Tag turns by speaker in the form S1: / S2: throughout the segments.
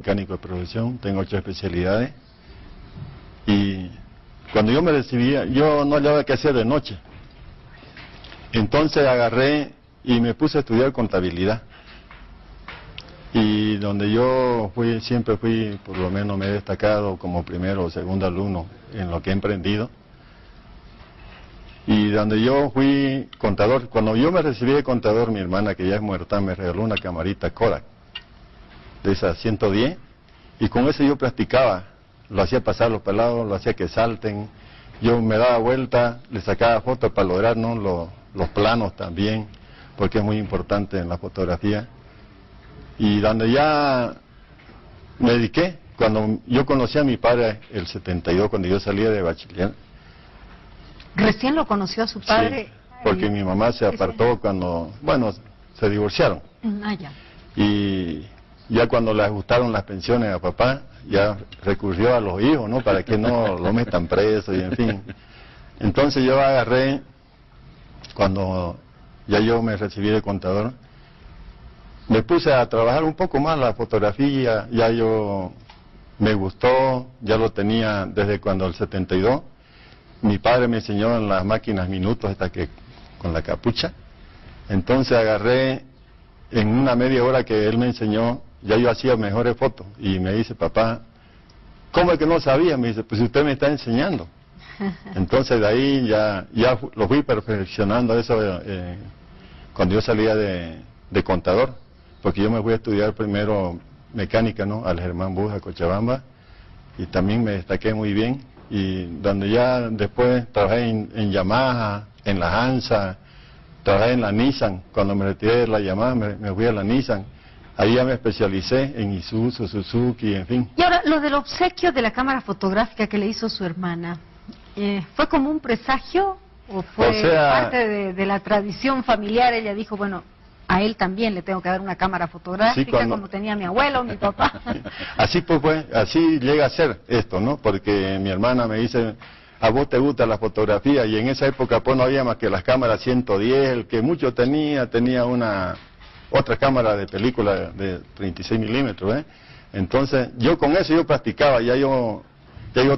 S1: mecánico de profesión, tengo 8 especialidades. Y cuando yo me recibía, yo no hallaba qué hacer de noche. Entonces agarré y me puse a estudiar contabilidad. Y donde yo siempre fui, por lo menos me he destacado como primero o segundo alumno en lo que he emprendido. Y donde yo fui contador, cuando yo me recibí de contador, mi hermana, que ya es muerta, me regaló una camarita Kodak, de esas 110, y con eso yo practicaba, lo hacía pasar los pelados, lo hacía que salten, yo me daba vuelta, le sacaba fotos para lograr, ¿no?, los planos también, porque es muy importante en la fotografía. Y donde ya me dediqué, cuando yo conocí a mi padre, el 72, cuando yo salía de bachiller.
S2: ¿Recién lo conoció a su padre?
S1: Sí, porque mi mamá se apartó cuando, bueno, se divorciaron.
S2: Ya.
S1: Y ya cuando le ajustaron las pensiones a papá, ya recurrió a los hijos, ¿no?, para que no lo metan preso y en fin. Entonces yo agarré, cuando ya yo me recibí de contador, me puse a trabajar un poco más la fotografía, ya yo me gustó, ya lo tenía desde cuando el 72. Mi padre me enseñó en las máquinas minutos hasta que con la capucha. Entonces agarré, en una media hora que él me enseñó, ya yo hacía mejores fotos. Y me dice, papá, ¿cómo es que no sabía? Me dice, pues usted me está enseñando. Entonces de ahí ya lo fui perfeccionando eso cuando yo salía de contador. Porque yo me fui a estudiar primero mecánica, ¿no?, al Germán Buja, Cochabamba, y también me destaqué muy bien. Y donde ya después trabajé en Yamaha, en la Hansa, trabajé en la Nissan. Cuando me retiré de la Yamaha me fui a la Nissan. Ahí ya me especialicé en Isuzu, Suzuki, en fin.
S2: Y ahora, lo del obsequio de la cámara fotográfica que le hizo su hermana, ¿fue como un presagio o fue parte de la tradición familiar? Ella dijo, bueno, a él también le tengo que dar una cámara fotográfica, sí, como tenía mi abuelo, mi papá.
S1: Así pues, así llega a ser esto, ¿no? Porque mi hermana me dice, a vos te gusta la fotografía, y en esa época pues no había más que las cámaras 110, el que mucho tenía otra cámara de película de 36 milímetros, ¿eh? Entonces, yo con eso yo practicaba, ya yo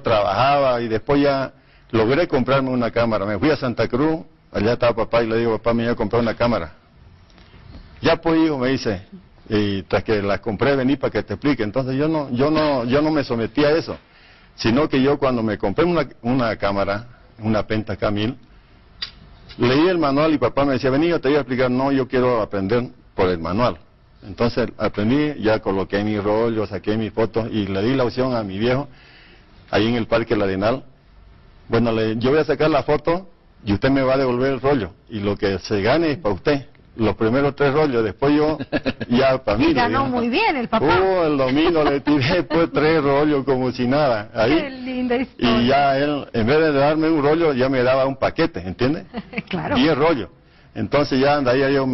S1: trabajaba, y después ya logré comprarme una cámara. Me fui a Santa Cruz, allá estaba papá, y le digo, papá, me iba a comprar una cámara. Ya pues, hijo, me dice, y tras que la compré, vení para que te explique. Entonces yo no me sometí a eso, sino que yo cuando me compré una cámara, una Penta K1000, leí el manual y papá me decía, vení, yo te voy a explicar. No, yo quiero aprender por el manual. Entonces aprendí, ya coloqué mi rollo, saqué mis fotos y le di la opción a mi viejo, ahí en el Parque El Arenal. Bueno, yo voy a sacar la foto y usted me va a devolver el rollo, y lo que se gane es para usted. Los primeros 3 rollos, después yo, ya para mí.
S2: Y ganó muy bien el papá.
S1: El domingo le tiré pues 3 rollos como si nada. Ahí.
S2: Qué linda historia.
S1: Y ya él, en vez de darme un rollo, ya me daba un paquete, ¿entiendes?
S2: Claro.
S1: 10 rollos. Entonces ya de ahí yo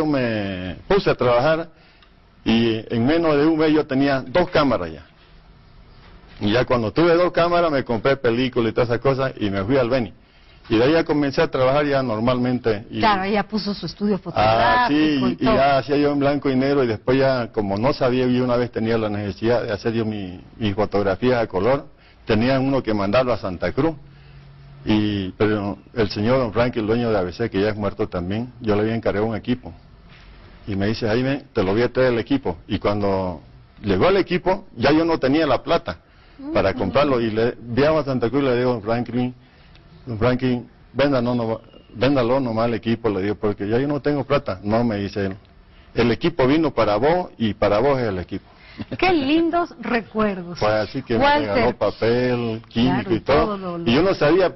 S1: me puse a trabajar, y en menos de un mes yo tenía 2 cámaras ya. Y ya cuando tuve 2 cámaras me compré películas y todas esas cosas y me fui al Beni. Y de ahí ya comencé a trabajar ya normalmente.
S2: Claro, ella puso su estudio fotográfico.
S1: Sí, y ya hacía yo en blanco y negro, y después ya, como no sabía, yo una vez tenía la necesidad de hacer yo mis fotografías a color, tenía uno que mandarlo a Santa Cruz. Pero el señor don Frankie, el dueño de ABC, que ya es muerto también, yo le había encargado un equipo. Y me dice, Jaime, te lo voy a traer el equipo. Y cuando llegó el equipo, ya yo no tenía la plata para comprarlo. Y le viajaba a Santa Cruz y le digo, don Franklin, véndalo nomás el equipo, le digo, porque ya yo no tengo plata. No, me dice él, el equipo vino para vos y para vos es el equipo.
S2: Qué lindos recuerdos.
S1: Pues así que me regaló papel, químico, claro, y todo. Y yo no sabía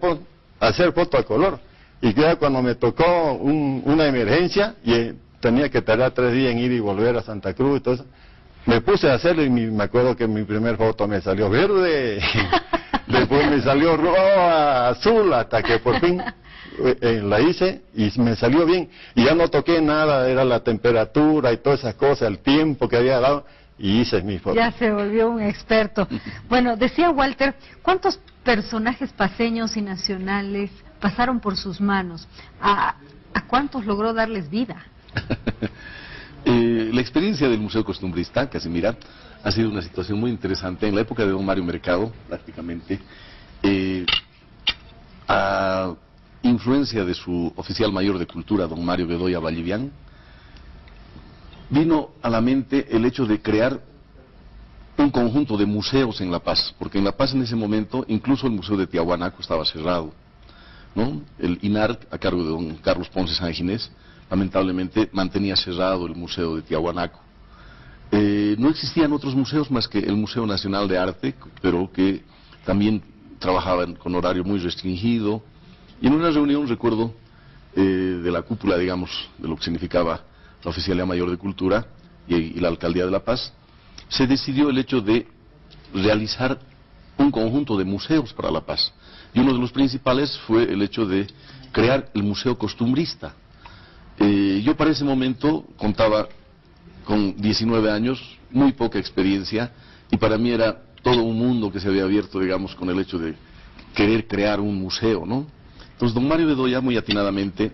S1: hacer foto a color. Y ya cuando me tocó una emergencia, y tenía que tardar 3 días en ir y volver a Santa Cruz, entonces me puse a hacerlo, y me acuerdo que mi primer foto me salió verde. Después me salió roja, azul, hasta que por fin la hice y me salió bien. Y ya no toqué nada, era la temperatura y todas esas cosas, el tiempo que había dado, y hice mi foto.
S2: Ya se volvió un experto. Bueno, decía Walter, ¿cuántos personajes paceños y nacionales pasaron por sus manos? ¿A cuántos logró darles vida?
S3: La experiencia del Museo Costumbrista, Casimira, ha sido una situación muy interesante. En la época de don Mario Mercado, prácticamente, a influencia de su oficial mayor de cultura, don Mario Bedoya Vallivian, vino a la mente el hecho de crear un conjunto de museos en La Paz, porque en La Paz en ese momento incluso el Museo de Tiahuanaco estaba cerrado, ¿no? El INARC, a cargo de don Carlos Ponce San Ginés, lamentablemente mantenía cerrado el Museo de Tiahuanaco. No existían otros museos más que el Museo Nacional de Arte, pero que también trabajaban con horario muy restringido. Y en una reunión, recuerdo, de la cúpula, digamos, de lo que significaba la Oficialía Mayor de Cultura y la Alcaldía de La Paz, se decidió el hecho de realizar un conjunto de museos para La Paz. Y uno de los principales fue el hecho de crear el Museo Costumbrista. Yo para ese momento contaba con 19 años, muy poca experiencia, y para mí era todo un mundo que se había abierto, digamos, con el hecho de querer crear un museo, ¿no? Entonces don Mario Bedoya muy atinadamente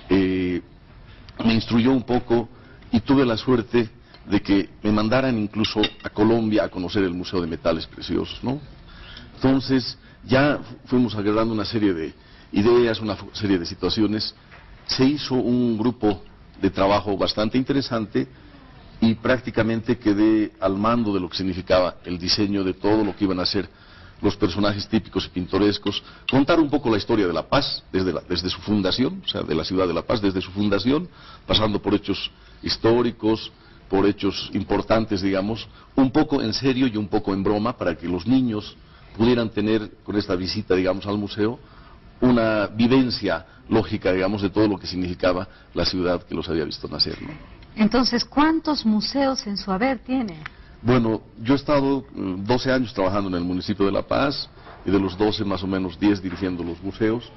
S3: me instruyó un poco y tuve la suerte de que me mandaran incluso a Colombia a conocer el Museo de Metales Preciosos, ¿no? Entonces ya fuimos agarrando una serie de ideas, una serie de situaciones. Se hizo un grupo de trabajo bastante interesante y prácticamente quedé al mando de lo que significaba el diseño de todo lo que iban a ser los personajes típicos y pintorescos, contar un poco la historia de La Paz desde su fundación, o sea, de la ciudad de La Paz, desde su fundación, pasando por hechos históricos, por hechos importantes, digamos, un poco en serio y un poco en broma, para que los niños pudieran tener con esta visita, digamos, al museo, una vivencia lógica, digamos, de todo lo que significaba la ciudad que los había visto nacer, ¿no?
S2: Entonces, ¿cuántos museos en su haber tiene?
S3: Bueno, yo he estado 12 años trabajando en el municipio de La Paz, y de los 12 más o menos 10 dirigiendo los museos.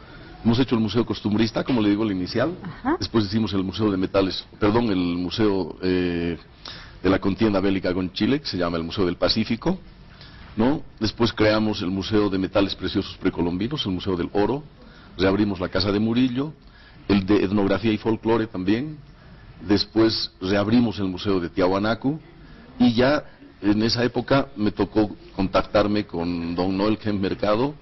S3: Hemos hecho el Museo Costumbrista, como le digo, el inicial.
S2: Ajá.
S3: Después hicimos el Museo de Metales, perdón, el Museo de la Contienda Bélica con Chile, que se llama el Museo del Pacífico, ¿no? Después creamos el Museo de Metales Preciosos Precolombinos, el Museo del Oro. Reabrimos la Casa de Murillo, el de Etnografía y Folclore también. Después reabrimos el Museo de Tiahuanaco, y ya en esa época me tocó contactarme con don Noel Kemp Mercado,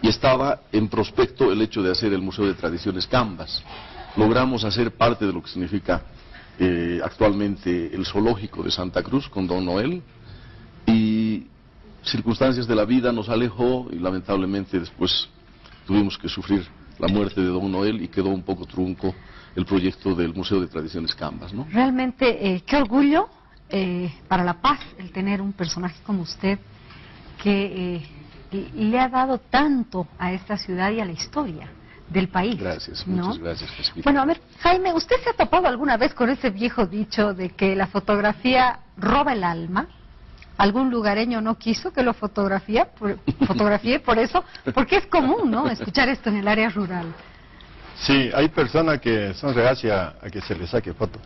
S3: y estaba en prospecto el hecho de hacer el Museo de Tradiciones Cambas. Logramos hacer parte de lo que significa actualmente el zoológico de Santa Cruz con don Noel, y circunstancias de la vida nos alejó y lamentablemente después tuvimos que sufrir la muerte de don Noel y quedó un poco trunco el proyecto del Museo de Tradiciones Cambas, ¿no?
S2: Realmente, qué orgullo para La Paz el tener un personaje como usted que le ha dado tanto a esta ciudad y a la historia del país.
S3: Gracias,
S2: ¿no?
S3: muchas gracias.
S2: Bueno, a ver, Jaime, ¿usted se ha topado alguna vez con ese viejo dicho de que la fotografía roba el alma? ¿Algún lugareño no quiso que lo fotografíe por eso? Porque es común, ¿no?, escuchar esto en el área rural.
S1: Sí, hay personas que son reacias a que se les saque foto.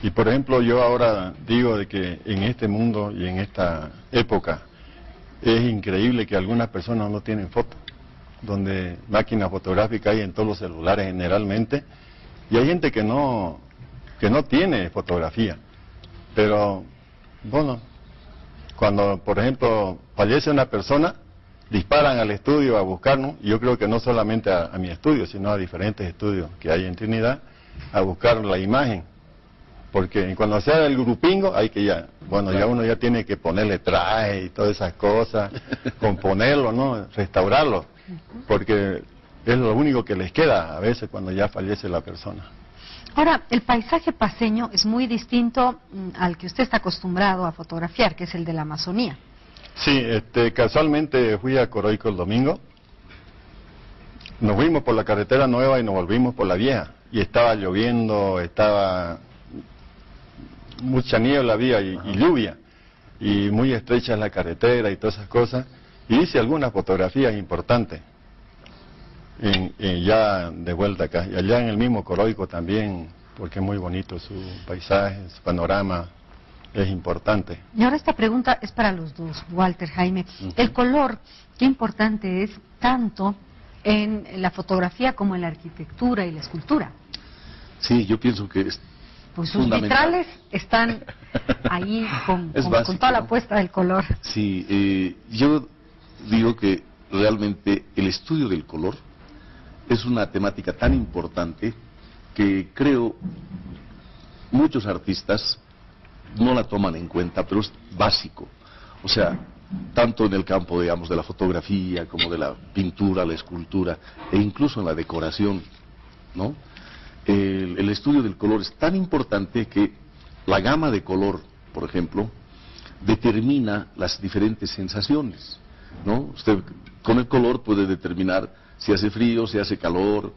S1: Y por ejemplo, yo ahora digo de que en este mundo y en esta época es increíble que algunas personas no tienen foto, donde máquinas fotográficas hay en todos los celulares generalmente, y hay gente que no tiene fotografía. Pero, bueno, cuando por ejemplo fallece una persona, disparan al estudio a buscarnos, y yo creo que no solamente a mi estudio, sino a diferentes estudios que hay en Trinidad, a buscar la imagen. Porque cuando se haga el grupingo, hay que ya uno ya tiene que ponerle traje y todas esas cosas, componerlo, ¿no?, restaurarlo, porque es lo único que les queda a veces cuando ya fallece la persona.
S2: Ahora, el paisaje paceño es muy distinto al que usted está acostumbrado a fotografiar, que es el de la Amazonía.
S1: Sí, casualmente fui a Coroico el domingo, nos fuimos por la carretera nueva y nos volvimos por la vieja, y estaba lloviendo, estaba mucha niebla había y lluvia, y muy estrecha la carretera y todas esas cosas, y hice algunas fotografías importantes ya de vuelta acá, y allá en el mismo Coroico también, porque es muy bonito su paisaje, su panorama es importante.
S2: Y ahora esta pregunta es para los dos, Walter, Jaime. El color, qué importante es tanto en la fotografía como en la arquitectura y la escultura.
S3: Sí, yo pienso que
S2: Pues sus vitrales están ahí con
S3: básico,
S2: toda la
S3: ¿no?
S2: puesta del color.
S3: Sí, yo digo que realmente el estudio del color es una temática tan importante que creo muchos artistas no la toman en cuenta, pero es básico. O sea, tanto en el campo, digamos, de la fotografía, como de la pintura, la escultura, e incluso en la decoración, ¿no? El estudio del color es tan importante que la gama de color, por ejemplo, determina las diferentes sensaciones, ¿no? Usted con el color puede determinar si hace frío, si hace calor,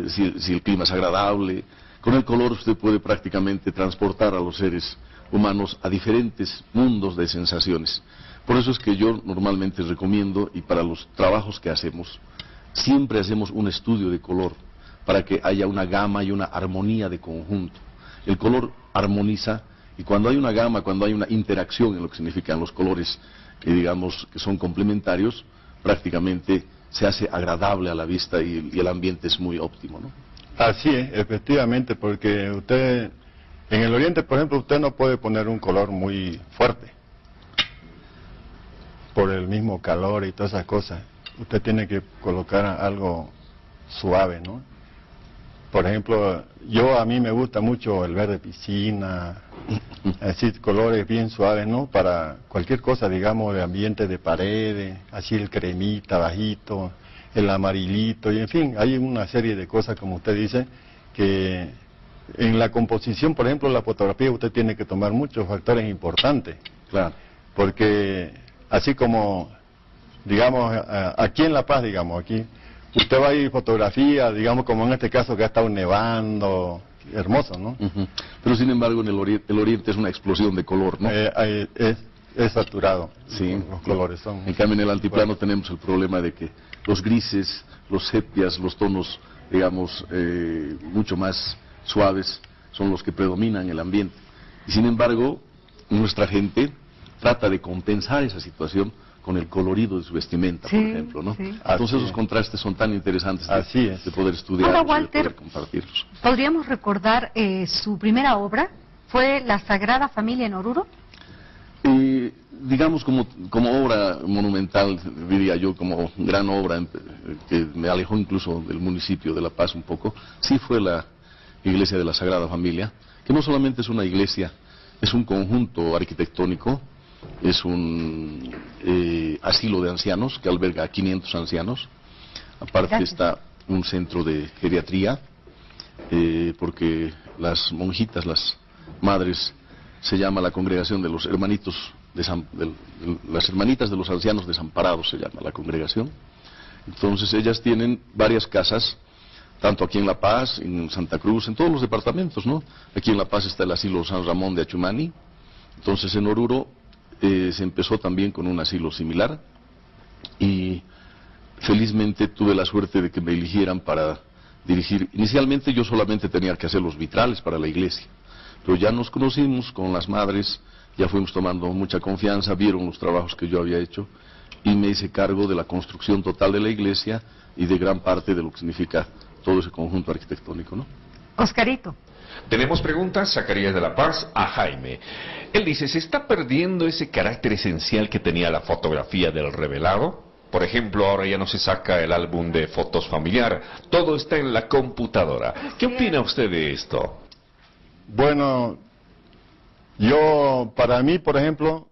S3: si el clima es agradable. Con el color usted puede prácticamente transportar a los seres humanos a diferentes mundos de sensaciones. Por eso es que yo normalmente recomiendo, y para los trabajos que hacemos, siempre hacemos un estudio de color, para que haya una gama y una armonía de conjunto. El color armoniza, y cuando hay una gama, cuando hay una interacción en lo que significan los colores, digamos, que son complementarios, prácticamente se hace agradable a la vista y el ambiente es muy óptimo, ¿no?
S1: Así es, efectivamente, porque usted, en el Oriente, por ejemplo, usted no puede poner un color muy fuerte, por el mismo calor y todas esas cosas. Usted tiene que colocar algo suave, ¿no? Por ejemplo, a mí me gusta mucho el verde piscina, así colores bien suaves, ¿no? Para cualquier cosa, digamos, de ambiente de paredes, así el cremita bajito, el amarillito, y en fin, hay una serie de cosas, como usted dice, que en la composición, por ejemplo, la fotografía, usted tiene que tomar muchos factores importantes.
S3: Claro.
S1: Porque así como, digamos, aquí en La Paz, digamos, aquí, usted va a ir fotografía, digamos, como en este caso que ha estado nevando, hermoso, ¿no?
S3: Pero sin embargo, en el oriente es una explosión de color, ¿no?
S1: Es saturado,
S3: sí,
S1: los colores son.
S3: En cambio, en el altiplano tenemos el problema de que los grises, los sepias, los tonos, digamos, mucho más suaves, son los que predominan en el ambiente. Y sin embargo, nuestra gente trata de compensar esa situación con el colorido de su vestimenta, por ejemplo, ¿no?
S2: Sí.
S3: Entonces esos contrastes son tan interesantes de poder
S2: Ahora,
S3: estudiarlos y de
S2: Walter,
S3: poder compartirlos.
S2: ¿podríamos recordar su primera obra? ¿Fue La Sagrada Familia en Oruro?
S3: Digamos como obra monumental, diría yo, como gran obra que me alejó incluso del municipio de La Paz un poco, sí fue la Iglesia de la Sagrada Familia, que no solamente es una iglesia, es un conjunto arquitectónico, es un asilo de ancianos que alberga a 500 ancianos. Aparte está un centro de geriatría, porque las monjitas, las madres, se llama la congregación de los hermanitos, las hermanitas de los ancianos desamparados, se llama la congregación. Entonces ellas tienen varias casas, tanto aquí en La Paz, en Santa Cruz, en todos los departamentos, ¿no? Aquí en La Paz está el asilo San Ramón de Achumani. Entonces en Oruro se empezó también con un asilo similar, y felizmente tuve la suerte de que me eligieran para dirigir. Inicialmente yo solamente tenía que hacer los vitrales para la iglesia, pero ya nos conocimos con las madres, ya fuimos tomando mucha confianza, vieron los trabajos que yo había hecho, y me hice cargo de la construcción total de la iglesia y de gran parte de lo que significa todo ese conjunto arquitectónico, ¿no?
S2: Oscarito.
S4: Tenemos preguntas, Zacarías de la Paz, a Jaime. Él dice, ¿se está perdiendo ese carácter esencial que tenía la fotografía del revelado? Por ejemplo, ahora ya no se saca el álbum de fotos familiar, todo está en la computadora. ¿Qué opina usted de esto?
S1: Bueno, para mí, por ejemplo,